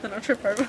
then I'll trip over.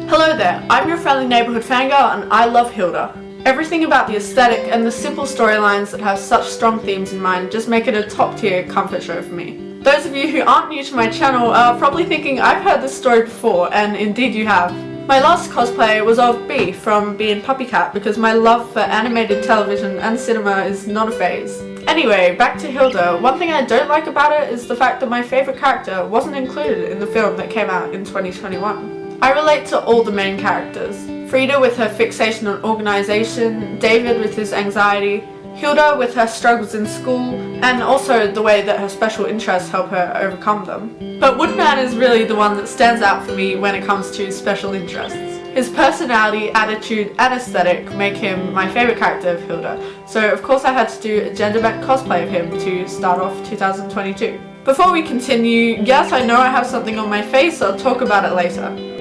Hello there, I'm your friendly neighbourhood fangirl and I love Hilda. Everything about the aesthetic and the simple storylines that have such strong themes in mind just make it a top tier comfort show for me. Those of you who aren't new to my channel are probably thinking I've heard this story before, and indeed you have. My last cosplay was of Bee from Bee and Puppycat because my love for animated television and cinema is not a phase. Anyway, back to Hilda. One thing I don't like about it is the fact that my favourite character wasn't included in the film that came out in 2021. I relate to all the main characters. Frida with her fixation on organisation, David with his anxiety, Hilda with her struggles in school, and also the way that her special interests help her overcome them. But Woodman is really the one that stands out for me when it comes to special interests. His personality, attitude, and aesthetic make him my favourite character of Hilda, so of course I had to do a gender-bent cosplay of him to start off 2022. Before we continue, yes, I know I have something on my face, I'll talk about it later.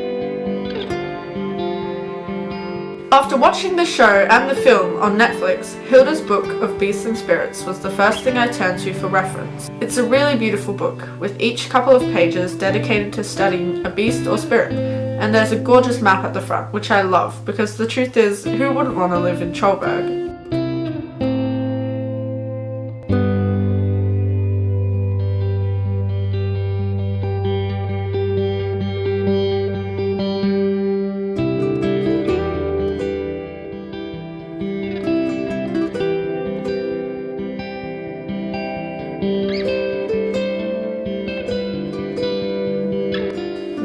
After watching the show and the film on Netflix, Hilda's book of Beasts and Spirits was the first thing I turned to for reference. It's a really beautiful book, with each couple of pages dedicated to studying a beast or spirit, and there's a gorgeous map at the front, which I love, because the truth is, who wouldn't want to live in Trollberg?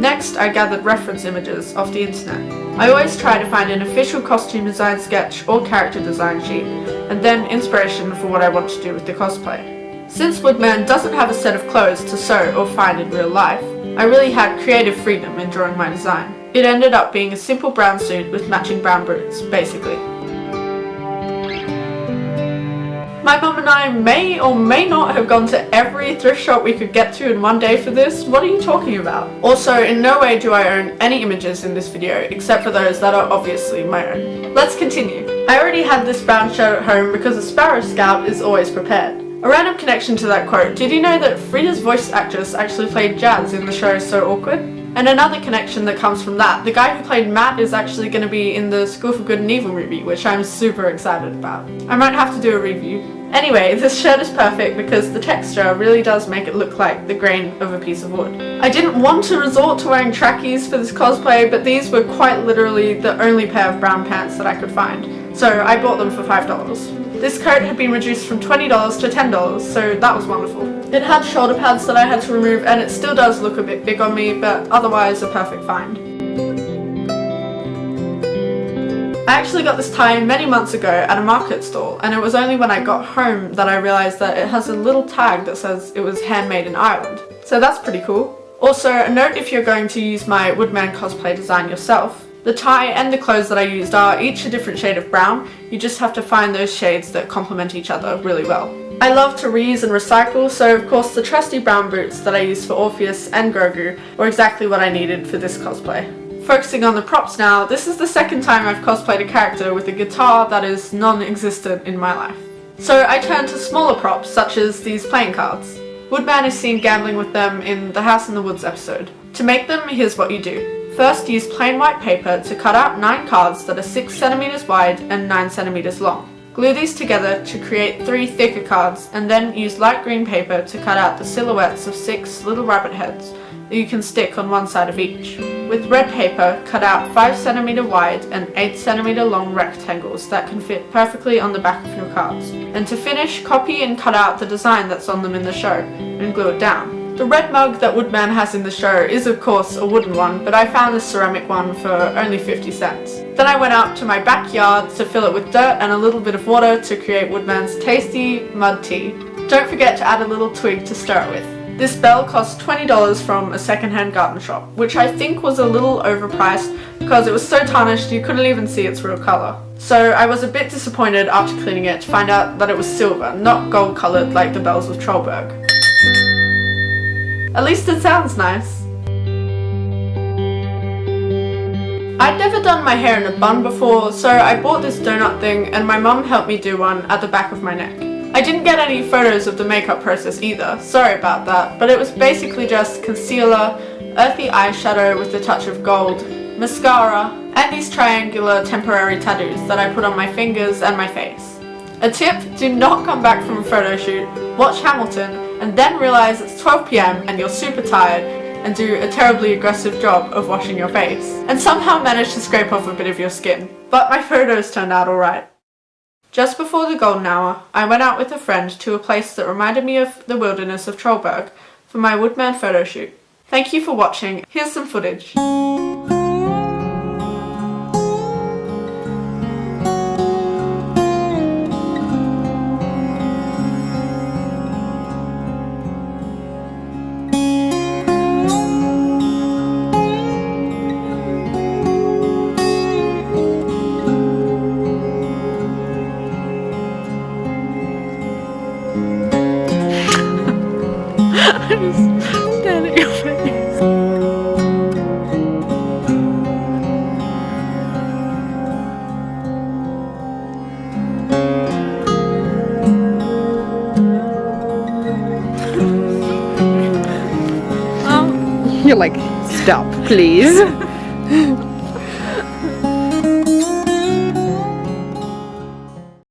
Next, I gathered reference images off the internet. I always try to find an official costume design sketch or character design sheet, and then inspiration for what I want to do with the cosplay. Since Woodman doesn't have a set of clothes to sew or find in real life, I really had creative freedom in drawing my design. It ended up being a simple brown suit with matching brown boots, basically. My mum and I may or may not have gone to every thrift shop we could get to in one day for this. What are you talking about? Also, in no way do I own any images in this video, except for those that are obviously my own. Let's continue. I already had this brown shirt at home because a Sparrow Scout is always prepared. A random connection to that quote, did you know that Frida's voice actress actually played Jazz in the show So Awkward? And another connection that comes from that, the guy who played Matt is actually going to be in the School for Good and Evil movie, which I'm super excited about. I might have to do a review. Anyway, this shirt is perfect because the texture really does make it look like the grain of a piece of wood. I didn't want to resort to wearing trackies for this cosplay, but these were quite literally the only pair of brown pants that I could find, so I bought them for $5. This coat had been reduced from $20 to $10, so that was wonderful. It had shoulder pads that I had to remove, and it still does look a bit big on me, but otherwise a perfect find. I actually got this tie many months ago at a market stall, and it was only when I got home that I realised that it has a little tag that says it was handmade in Ireland. So that's pretty cool. Also, a note if you're going to use my Woodman cosplay design yourself. The tie and the clothes that I used are each a different shade of brown. You just have to find those shades that complement each other really well. I love to reuse and recycle, so of course the trusty brown boots that I used for Orpheus and Grogu were exactly what I needed for this cosplay. Focusing on the props now, this is the second time I've cosplayed a character with a guitar that is non-existent in my life. So I turned to smaller props such as these playing cards. Woodman is seen gambling with them in the House in the Woods episode. To make them, here's what you do. First, use plain white paper to cut out 9 cards that are 6 cm wide and 9 cm long. Glue these together to create 3 thicker cards, and then use light green paper to cut out the silhouettes of 6 little rabbit heads that you can stick on one side of each. With red paper, cut out 5 cm wide and 8 cm long rectangles that can fit perfectly on the back of your cards. And to finish, copy and cut out the design that's on them in the show, and glue it down. The red mug that Woodman has in the show is of course a wooden one, but I found this ceramic one for only 50 cents. Then I went out to my backyard to fill it with dirt and a little bit of water to create Woodman's tasty mud tea. Don't forget to add a little twig to stir it with. This bell cost $20 from a secondhand garden shop, which I think was a little overpriced because it was so tarnished you couldn't even see its real colour. So I was a bit disappointed after cleaning it to find out that it was silver, not gold coloured like the bells of Trollberg. At least it sounds nice. I'd never done my hair in a bun before, so I bought this donut thing and my mum helped me do one at the back of my neck. I didn't get any photos of the makeup process either, sorry about that, but it was basically just concealer, earthy eyeshadow with a touch of gold, mascara, and these triangular temporary tattoos that I put on my fingers and my face. A tip, do not come back from a photo shoot, watch Hamilton, and then realise it's 12 PM and you're super tired, and do a terribly aggressive job of washing your face, and somehow manage to scrape off a bit of your skin. But my photos turned out alright. Just before the golden hour, I went out with a friend to a place that reminded me of the wilderness of Trollberg for my Woodman photo shoot. Thank you for watching, here's some footage. Just stand at your face. You're like, stop, please.